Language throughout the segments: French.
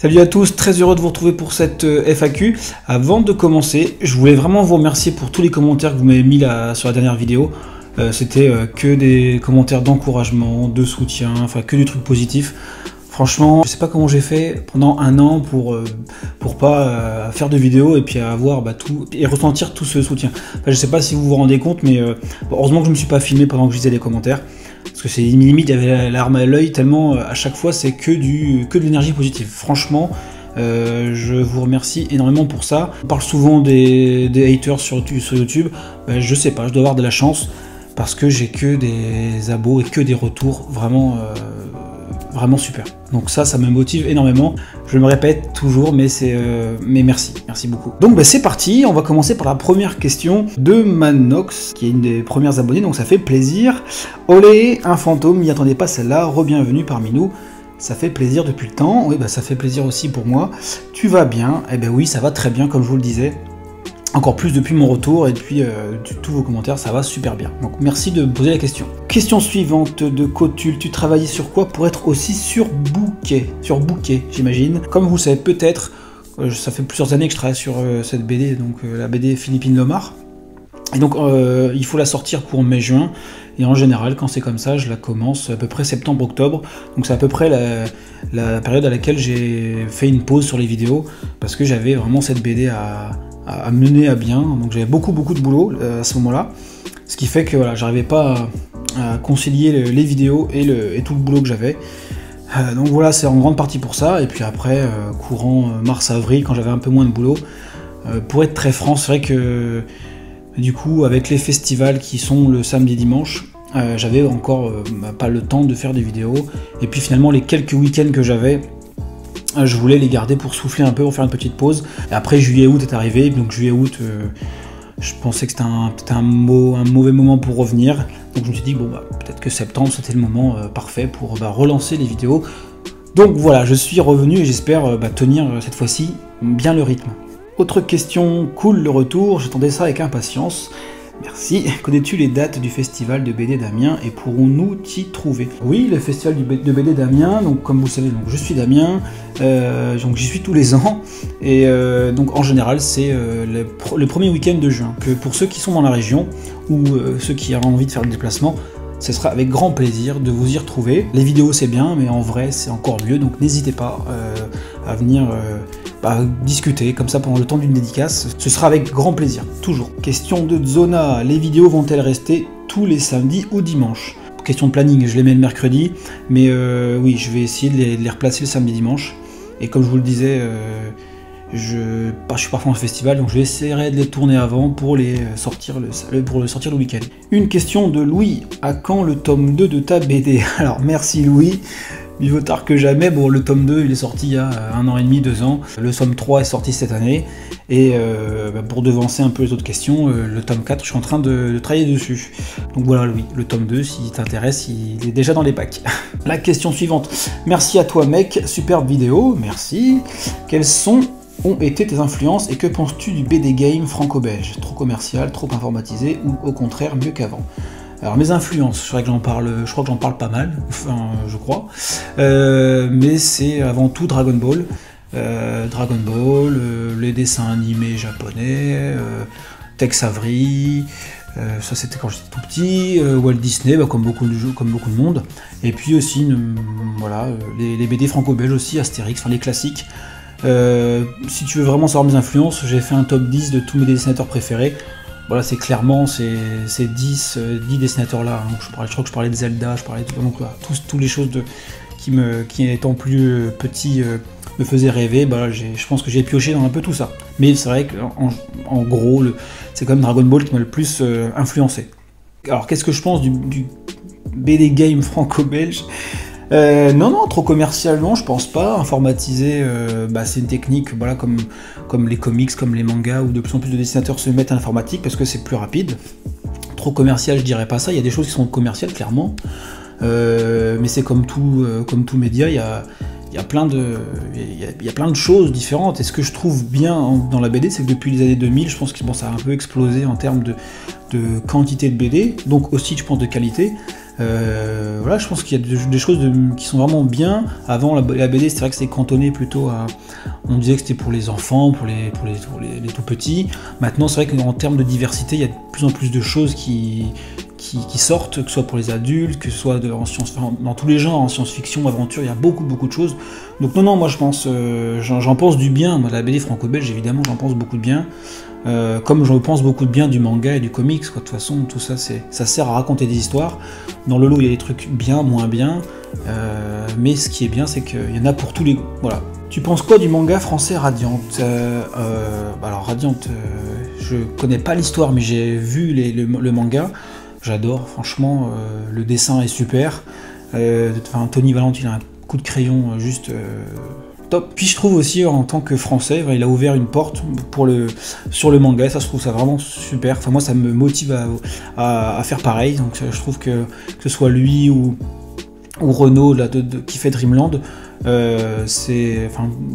Salut à tous, très heureux de vous retrouver pour cette FAQ. Avant de commencer, je voulais vraiment vous remercier pour tous les commentaires que vous m'avez mis là, sur la dernière vidéo. C'était que des commentaires d'encouragement, de soutien, enfin que du truc positif. Franchement, je sais pas comment j'ai fait pendant un an pour pas faire de vidéos et puis avoir tout et ressentir tout ce soutien. Enfin, je sais pas si vous vous rendez compte, mais heureusement que je me suis pas filmé pendant que je lisais les commentaires. Parce que c'est limite, il y avait la larme à l'œil, tellement à chaque fois c'est que de l'énergie positive. Franchement, je vous remercie énormément pour ça. On parle souvent des haters sur YouTube. Je sais pas, je dois avoir de la chance parce que j'ai que des abos et que des retours vraiment super. Donc ça me motive énormément. Je me répète toujours, mais merci beaucoup. Donc c'est parti, on va commencer par la première question de Manox, qui est une des premières abonnées, donc ça fait plaisir. Olé, un fantôme, m'y attendais pas celle-là, re-bienvenue parmi nous. Ça fait plaisir depuis le temps, oui ça fait plaisir aussi pour moi. Tu vas bien? Eh ben oui, ça va très bien comme je vous le disais. Encore plus depuis mon retour et depuis tous vos commentaires, ça va super bien. Donc merci de me poser la question. Question suivante de Cotul, tu travaillais sur quoi pour être aussi surbooké? Surbooké, j'imagine. Comme vous le savez peut-être, ça fait plusieurs années que je travaille sur cette BD, donc la BD Philippine Lomar. Et donc il faut la sortir pour mai-juin. Et en général, quand c'est comme ça, je la commence à peu près septembre-octobre. Donc c'est à peu près la période à laquelle j'ai fait une pause sur les vidéos, parce que j'avais vraiment cette BD à mener à bien, donc j'avais beaucoup de boulot à ce moment-là, ce qui fait que voilà, j'arrivais pas à concilier les vidéos et tout le boulot que j'avais. Donc voilà, c'est en grande partie pour ça, et puis après, courant mars-avril, quand j'avais un peu moins de boulot, pour être très franc, c'est vrai que du coup, avec les festivals qui sont le samedi et dimanche, j'avais encore pas le temps de faire des vidéos, et puis finalement les quelques week-ends que j'avais, je voulais les garder pour souffler un peu, pour faire une petite pause. Et après juillet-août est arrivé, donc juillet-août, je pensais que c'était un mauvais moment pour revenir. Donc je me suis dit, bon peut-être que septembre c'était le moment parfait pour relancer les vidéos. Donc voilà, je suis revenu et j'espère tenir cette fois-ci bien le rythme. Autre question, cool le retour, j'attendais ça avec impatience. Merci. Connais-tu les dates du festival de BD d'Amiens et pourrons-nous t'y trouver? Oui, le festival de BD d'Amiens, donc comme vous le savez, donc je suis d'Amiens, donc j'y suis tous les ans, et donc en général c'est le premier week-end de juin. Que pour ceux qui sont dans la région ou ceux qui ont envie de faire le déplacement, ce sera avec grand plaisir de vous y retrouver. Les vidéos c'est bien, mais en vrai c'est encore mieux, donc n'hésitez pas à venir discuter comme ça pendant le temps d'une dédicace, ce sera avec grand plaisir, toujours. Question de Zona, les vidéos vont-elles rester tous les samedis ou dimanches? Question de planning, je les mets le mercredi, mais oui, je vais essayer de les replacer le samedi dimanche, et comme je vous le disais, je suis parfois en festival, donc je vais essayer de les tourner avant pour le sortir le week-end. Une question de Louis, à quand le tome 2 de ta BD? Alors merci Louis, mieux vaut tard que jamais. Bon, le tome 2 il est sorti il y a 1 an et demi, 2 ans, le tome 3 est sorti cette année, et pour devancer un peu les autres questions, le tome 4 je suis en train de travailler dessus. Donc voilà Louis, le tome 2 si t'intéresse, il est déjà dans les packs. La question suivante, merci à toi mec, superbe vidéo, merci. Quelles ont été tes influences et que penses-tu du BD Game franco-belge? Trop commercial, trop informatisé ou au contraire mieux qu'avant? Alors mes influences, je crois que j'en parle pas mal, enfin je crois, mais c'est avant tout Dragon Ball, les dessins animés japonais, Tex Avery, ça c'était quand j'étais tout petit, Walt Disney, comme beaucoup de monde, et puis aussi voilà, les BD franco-belges aussi, Astérix, enfin les classiques. Si tu veux vraiment savoir mes influences, j'ai fait un top 10 de tous mes dessinateurs préférés. Voilà, c'est clairement ces 10 dessinateurs là. Donc je crois que je parlais de Zelda, je parlais de donc voilà, toutes les choses qui étant plus petit me faisaient rêver. Je pense que j'ai pioché dans un peu tout ça. Mais c'est vrai qu'en gros, c'est quand même Dragon Ball qui m'a le plus influencé. Alors qu'est-ce que je pense du BD Game franco-belge? Non, trop commercial, non, je pense pas. Informatisé, c'est une technique, voilà, comme les comics, comme les mangas, où de plus en plus de dessinateurs se mettent à l'informatique parce que c'est plus rapide. Trop commercial, je dirais pas ça. Il y a des choses qui sont commerciales, clairement, mais c'est comme tout média, il y a plein de choses différentes. Et ce que je trouve bien dans la BD, c'est que depuis les années 2000, je pense que ça a un peu explosé en termes de quantité de BD, donc aussi, je pense, de qualité. Voilà, je pense qu'il y a des choses qui sont vraiment bien. Avant, la BD, c'est vrai que c'était cantonné plutôt à... On disait que c'était pour les enfants, pour les tout petits. Maintenant, c'est vrai qu'en termes de diversité, il y a de plus en plus de choses qui sortent, que ce soit pour les adultes, que ce soit dans tous les genres, en science-fiction, aventure, il y a beaucoup de choses. Donc non, moi je pense, j'en pense du bien. Moi, la BD franco-belge, évidemment, j'en pense beaucoup de bien. Comme je pense beaucoup de bien du manga et du comics, quoi. De toute façon, tout ça, ça sert à raconter des histoires. Dans le lot, il y a des trucs bien, moins bien, mais ce qui est bien, c'est qu'il y en a pour tous les goûts. Voilà. Tu penses quoi du manga français Radiant? Alors Radiant, je connais pas l'histoire, mais j'ai vu le manga. J'adore, franchement, le dessin est super. Tony Valente, il a un coup de crayon juste top. Puis je trouve aussi, en tant que Français, il a ouvert une porte sur le manga, ça je trouve ça vraiment super. Enfin, moi, ça me motive à faire pareil. Donc je trouve que ce soit lui ou Renaud là, qui fait Dreamland,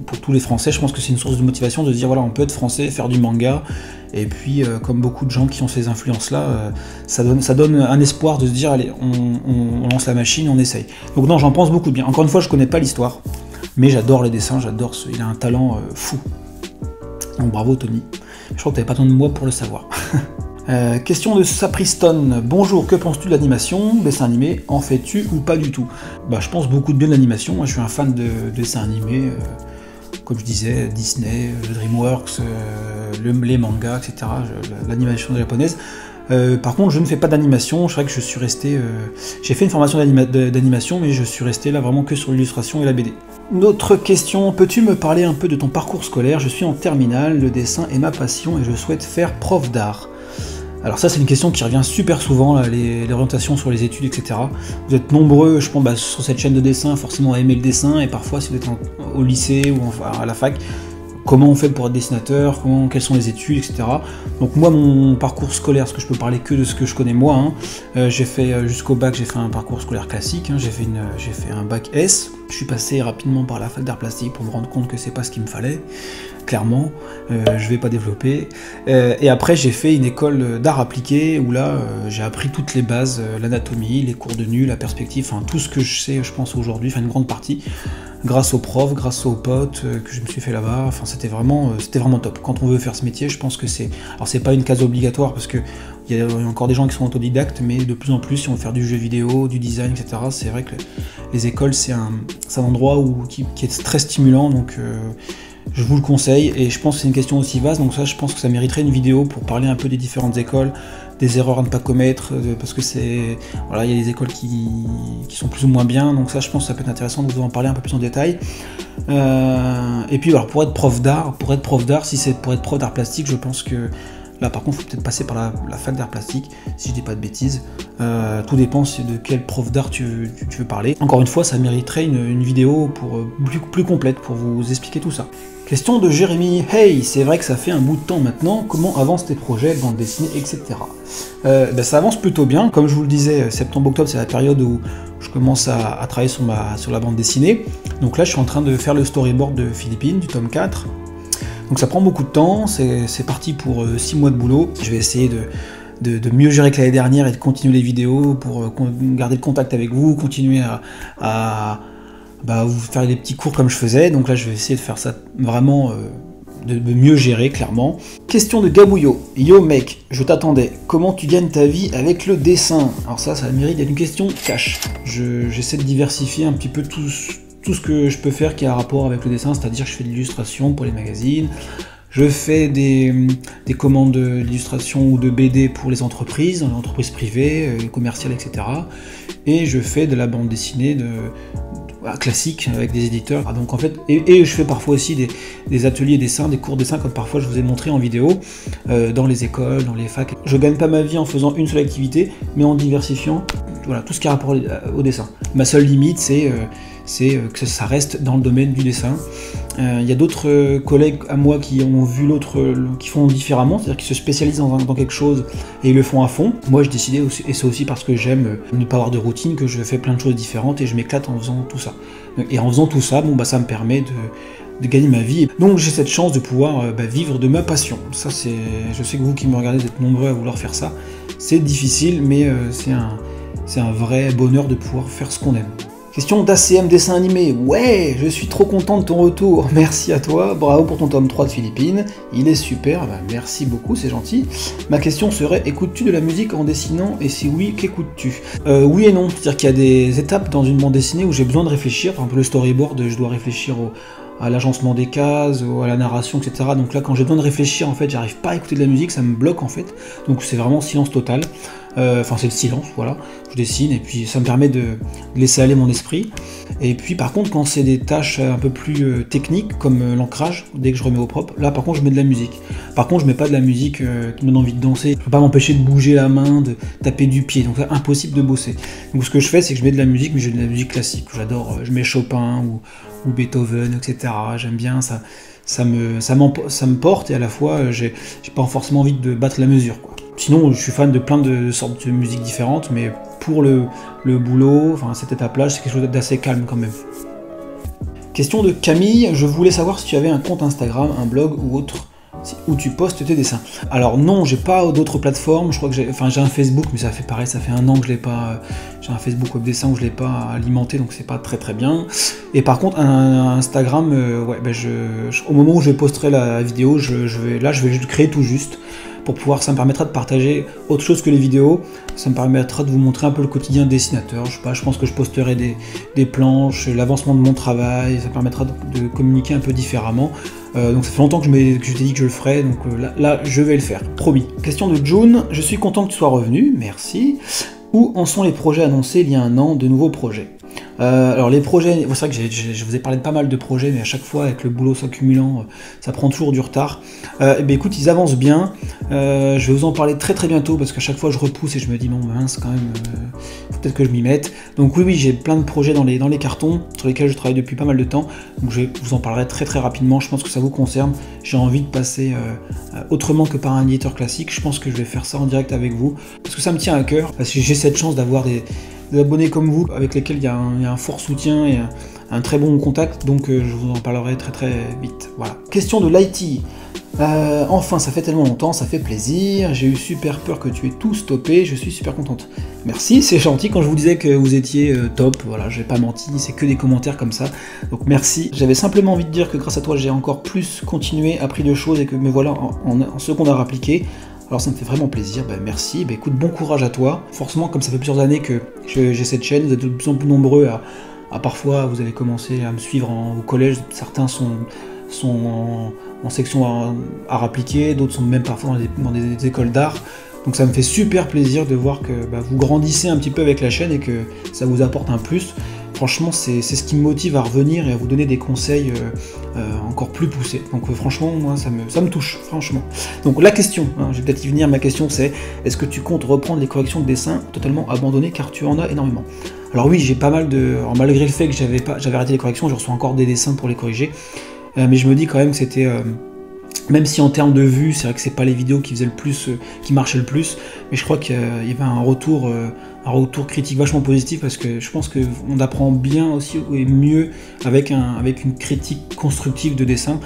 pour tous les Français, je pense que c'est une source de motivation de se dire voilà, on peut être français, faire du manga. Et puis, comme beaucoup de gens qui ont ces influences-là, ça donne un espoir de se dire allez, on lance la machine, on essaye. Donc non, j'en pense beaucoup de bien. Encore une fois, je connais pas l'histoire, mais j'adore les dessins, il a un talent fou. Donc bravo Tony. Je crois que t'avais pas tant de moi pour le savoir. Question de Sapriston. Bonjour, que penses-tu de l'animation, dessin animé, en fais-tu ou pas du tout? Je pense beaucoup de bien de l'animation. Moi, je suis un fan de dessin animé. Comme je disais, Disney, DreamWorks, les mangas, etc., l'animation japonaise. Par contre, je ne fais pas d'animation, c'est vrai que je suis resté... j'ai fait une formation d'animation, mais je suis resté là vraiment que sur l'illustration et la BD. Une autre question, peux-tu me parler un peu de ton parcours scolaire? Je suis en terminale, le dessin est ma passion et je souhaite faire prof d'art. Alors ça, c'est une question qui revient super souvent, là, les orientations sur les études, etc. Vous êtes nombreux, je pense, sur cette chaîne de dessin, forcément à aimer le dessin, et parfois, si vous êtes au lycée ou à la fac, comment on fait pour être dessinateur, quelles sont les études, etc. Donc moi, mon parcours scolaire, parce que je peux parler que de ce que je connais moi, j'ai fait jusqu'au bac, j'ai fait un parcours scolaire classique, j'ai fait un bac S, je suis passé rapidement par la fac d'art plastique pour me rendre compte que c'est pas ce qu'il me fallait, clairement, je vais pas développer. Et après, j'ai fait une école d'art appliqué où là, j'ai appris toutes les bases, l'anatomie, les cours de nu, la perspective, enfin tout ce que je sais, je pense aujourd'hui, enfin une grande partie, grâce aux profs, grâce aux potes que je me suis fait là-bas. Enfin, c'était vraiment top. Quand on veut faire ce métier, je pense que alors c'est pas une case obligatoire parce que il y a encore des gens qui sont autodidactes, mais de plus en plus, si on veut faire du jeu vidéo, du design, etc., c'est vrai que les écoles, c'est un endroit qui est très stimulant, donc je vous le conseille, et je pense que c'est une question aussi vaste, donc ça, je pense que ça mériterait une vidéo pour parler un peu des différentes écoles, des erreurs à ne pas commettre, parce que voilà, il y a des écoles qui sont plus ou moins bien, donc ça, je pense que ça peut être intéressant de vous en parler un peu plus en détail. Et puis, alors, pour être prof d'art, si c'est pour être prof d'art plastique, je pense que là, par contre, il faut peut-être passer par la fac d'art plastique, si je dis pas de bêtises. Tout dépend de quel prof d'art tu veux parler. Encore une fois, ça mériterait une vidéo plus complète pour vous expliquer tout ça. Question de Jérémy. Hey, c'est vrai que ça fait un bout de temps maintenant, comment avancent tes projets, bande dessinée, etc. Ça avance plutôt bien. Comme je vous le disais, septembre-octobre, c'est la période où je commence à travailler sur la bande dessinée. Donc là, je suis en train de faire le storyboard de Philippines, du tome 4. Donc ça prend beaucoup de temps, c'est parti pour 6 mois de boulot. Je vais essayer de mieux gérer que l'année dernière et de continuer les vidéos pour garder le contact avec vous, continuer à vous faire des petits cours comme je faisais. Donc là, je vais essayer de faire ça vraiment, de mieux gérer, clairement. Question de Gabouillot. Yo mec, je t'attendais. Comment tu gagnes ta vie avec le dessin? Alors ça mérite d'être une question cash. J'essaie de diversifier un petit peu tout ce que je peux faire qui a rapport avec le dessin, c'est-à-dire que je fais de l'illustration pour les magazines, je fais des commandes d'illustration ou de BD pour les entreprises privées, commerciales, etc. Et je fais de la bande dessinée classique avec des éditeurs. Donc en fait, et je fais parfois aussi des ateliers dessin, des cours dessin, comme parfois je vous ai montré en vidéo, dans les écoles, dans les facs. Je gagne pas ma vie en faisant une seule activité, mais en diversifiant tout ce qui a rapport au dessin. Ma seule limite, c'est que ça reste dans le domaine du dessin. Il y a d'autres collègues à moi qui ont vu qui font différemment, c'est-à-dire qui se spécialisent dans quelque chose et ils le font à fond. Moi, j'ai décidé, et c'est aussi parce que j'aime ne pas avoir de routine, que je fais plein de choses différentes et je m'éclate en faisant tout ça. Et en faisant tout ça, ça me permet de gagner ma vie. Donc j'ai cette chance de pouvoir vivre de ma passion. Ça, je sais que vous qui me regardez, vous êtes nombreux à vouloir faire ça. C'est difficile, mais c'est un vrai bonheur de pouvoir faire ce qu'on aime. Question d'ACM dessin animé. Ouais, je suis trop content de ton retour. Merci à toi. Bravo pour ton tome 3 de Philippines. Il est super. Bah, merci beaucoup, c'est gentil. Ma question serait, écoutes-tu de la musique en dessinant? Et si oui, qu'écoutes-tu? Oui et non. C'est-à-dire qu'il y a des étapes dans une bande dessinée où j'ai besoin de réfléchir. Par exemple, le storyboard, je dois réfléchir à l'agencement des cases, à la narration, etc. Donc là, quand j'ai besoin de réfléchir, en fait, j'arrive pas à écouter de la musique, ça me bloque en fait. Donc c'est vraiment silence total. Enfin, c'est le silence, voilà. Je dessine et puis ça me permet de laisser aller mon esprit. Et puis par contre, quand c'est des tâches un peu plus techniques, comme l'ancrage, dès que je remets au propre, là par contre je mets de la musique. Par contre, je mets pas de la musique qui me donne envie de danser. Je peux pas m'empêcher de bouger la main, de taper du pied. Donc c'est impossible de bosser. Donc ce que je fais, c'est que je mets de la musique, mais j'ai de la musique classique. J'adore, je mets Chopin ou Beethoven, etc. J'aime bien ça. Ça me porte et à la fois, j'ai pas forcément envie de battre la mesure, quoi. Sinon, je suis fan de plein de sortes de musiques différentes, mais pour le boulot, enfin cette étape-là, c'est quelque chose d'assez calme quand même. Question de Camille, je voulais savoir si tu avais un compte Instagram, un blog ou autre, où tu postes tes dessins. Alors non, j'ai pas d'autres plateformes, je crois que j'ai un Facebook, mais ça fait pareil, ça fait un an que je l'ai pas, j'ai un Facebook web dessin où je l'ai pas alimenté, donc c'est pas très bien. Et par contre, un Instagram, ouais, ben au moment où je posterai la vidéo, je vais le créer tout juste. Pour pouvoir, ça me permettra de partager autre chose que les vidéos, ça me permettra de vous montrer un peu le quotidien de dessinateur, je sais pas, je pense que je posterai des planches, l'avancement de mon travail, ça me permettra de communiquer un peu différemment. Donc ça fait longtemps que je t'ai dit que je le ferais, donc là je vais le faire, promis. Question de June, je suis content que tu sois revenu, merci. Où en sont les projets annoncés il y a un an, de nouveaux projets? Alors les projets, c'est vrai que je vous ai parlé de pas mal de projets, mais à chaque fois avec le boulot s'accumulant, ça prend toujours du retard. Et bien écoute, ils avancent bien, je vais vous en parler très bientôt, parce qu'à chaque fois je repousse et je me dis bon mince quand même, faut peut-être que je m'y mette. Donc oui, j'ai plein de projets dans les cartons, sur lesquels je travaille depuis pas mal de temps, donc je vous en parlerai très rapidement, je pense que ça vous concerne. J'ai envie de passer autrement que par un éditeur classique, je pense que je vais faire ça en direct avec vous, parce que ça me tient à cœur, parce que j'ai cette chance d'avoir des abonnés comme vous, avec lesquels il y a un fort soutien et un très bon contact, donc je vous en parlerai très vite. Voilà. Question de l'IT. Enfin, ça fait tellement longtemps, ça fait plaisir, j'ai eu super peur que tu aies tout stoppé, je suis super contente. Merci, c'est gentil, quand je vous disais que vous étiez top, voilà, j'ai pas menti, c'est que des commentaires comme ça, donc merci. J'avais simplement envie de dire que grâce à toi, j'ai encore plus continué, appris de choses et que me voilà en secondaire appliqué. Alors ça me fait vraiment plaisir, ben merci, ben écoute, bon courage à toi. Forcément, comme ça fait plusieurs années que j'ai cette chaîne, vous êtes de plus en plus nombreux à parfois, vous avez commencé à me suivre au collège, certains sont en section art appliqué, d'autres sont même parfois dans des écoles d'art. Donc ça me fait super plaisir de voir que vous grandissez un petit peu avec la chaîne et que ça vous apporte un plus. Franchement, c'est ce qui me motive à revenir et à vous donner des conseils encore plus poussés. Donc franchement, moi, ça me touche, franchement. Donc la question, je vais peut-être y venir, ma question c'est, est-ce que tu comptes reprendre les corrections de dessin totalement abandonnées, car tu en as énormément? Alors oui, j'ai pas mal de... Alors, malgré le fait que j'avais arrêté les corrections, je reçois encore des dessins pour les corriger, mais je me dis quand même que c'était... Même si en termes de vues, c'est vrai que c'est pas les vidéos qui faisaient le plus, qui marchaient le plus, mais je crois qu'il y avait un retour critique vachement positif, parce que je pense qu'on apprend bien aussi et mieux avec une critique constructive de dessin.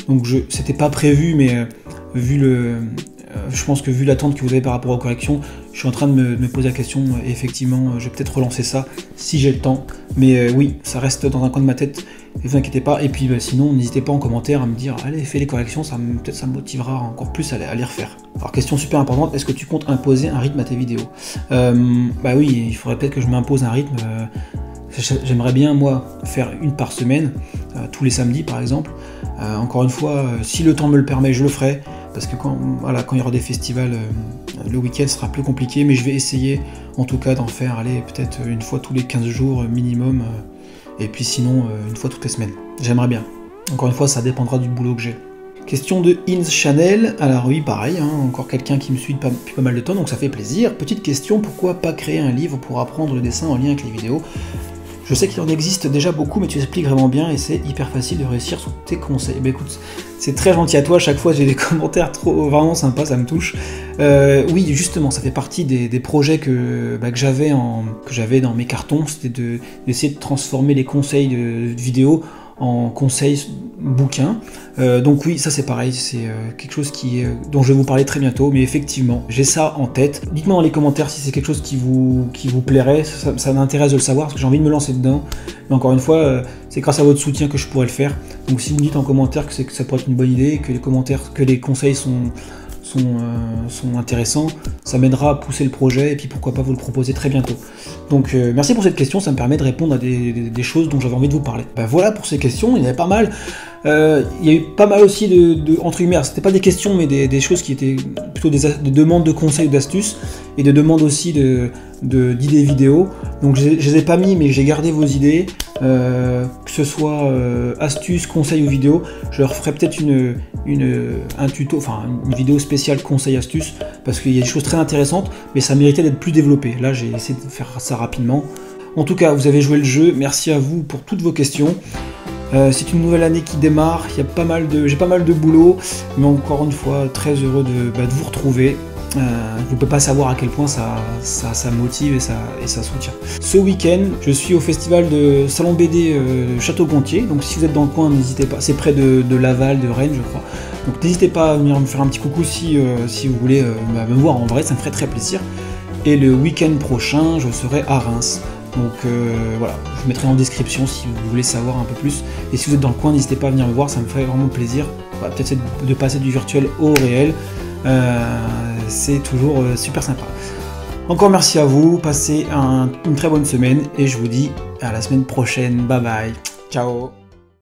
Donc c'était pas prévu, mais je pense que vu l'attente que vous avez par rapport aux corrections, je suis en train de me poser la question, et effectivement, je vais peut-être relancer ça si j'ai le temps. Mais oui, ça reste dans un coin de ma tête, ne vous inquiétez pas. Et puis sinon, n'hésitez pas en commentaire à me dire, allez, fais les corrections, peut-être ça me motivera encore plus à les refaire. Alors, question super importante, est-ce que tu comptes imposer un rythme à tes vidéos? Bah oui, il faudrait peut-être que je m'impose un rythme. J'aimerais bien, moi, faire une par semaine, tous les samedis par exemple. Encore une fois, si le temps me le permet, je le ferai. Parce que quand il y aura des festivals, le week-end sera plus compliqué, mais je vais essayer en tout cas d'en faire, peut-être une fois tous les 15 jours minimum, et puis sinon une fois toutes les semaines. J'aimerais bien. Encore une fois, ça dépendra du boulot que j'ai. Question de Ins Chanel. Alors oui, pareil, encore quelqu'un qui me suit depuis pas mal de temps, donc ça fait plaisir. Petite question, pourquoi pas créer un livre pour apprendre le dessin en lien avec les vidéos? Je sais qu'il en existe déjà beaucoup, mais tu expliques vraiment bien et c'est hyper facile de réussir sur tes conseils. Bah écoute, c'est très gentil à toi, à chaque fois j'ai des commentaires vraiment sympas, ça me touche. Oui, justement, ça fait partie des projets que j'avais dans mes cartons, c'était d'essayer de transformer les conseils de vidéo en conseils, bouquins. Donc oui, ça c'est pareil, c'est quelque chose dont je vais vous parler très bientôt, mais effectivement, j'ai ça en tête. Dites-moi dans les commentaires si c'est quelque chose qui vous plairait, ça m'intéresse de le savoir, parce que j'ai envie de me lancer dedans. Mais encore une fois, c'est grâce à votre soutien que je pourrais le faire. Donc si vous me dites en commentaire que ça pourrait être une bonne idée, que les conseils sont intéressants, ça m'aidera à pousser le projet et puis pourquoi pas vous le proposer très bientôt. Donc merci pour cette question, ça me permet de répondre à des choses dont j'avais envie de vous parler. Ben voilà pour ces questions, il y en avait pas mal. Il y a eu pas mal aussi entre guillemets, c'était pas des questions mais des choses qui étaient plutôt des demandes de conseils ou d'astuces et des demandes aussi d'idées vidéo. Donc je les ai pas mis mais j'ai gardé vos idées, que ce soit astuces, conseils ou vidéos. Je leur ferai peut-être un tuto, enfin une vidéo spéciale conseils astuces parce qu'il y a des choses très intéressantes mais ça méritait d'être plus développé. Là j'ai essayé de faire ça rapidement. En tout cas, vous avez joué le jeu, merci à vous pour toutes vos questions. C'est une nouvelle année qui démarre, j'ai pas mal de boulot, mais encore une fois, très heureux de vous retrouver. Vous ne pouvez pas savoir à quel point ça motive et ça soutient. Ce week-end, je suis au festival de Salon BD Château-Gontier, donc si vous êtes dans le coin, n'hésitez pas, c'est près de Laval, de Rennes, je crois. Donc n'hésitez pas à venir me faire un petit coucou si vous voulez me voir en vrai, ça me ferait très plaisir. Et le week-end prochain, je serai à Reims. Donc voilà, je vous mettrai en description si vous voulez savoir un peu plus. Et si vous êtes dans le coin, n'hésitez pas à venir me voir, ça me fait vraiment plaisir. Voilà, peut-être de passer du virtuel au réel. C'est toujours super sympa. Encore merci à vous, passez une très bonne semaine et je vous dis à la semaine prochaine. Bye bye, ciao.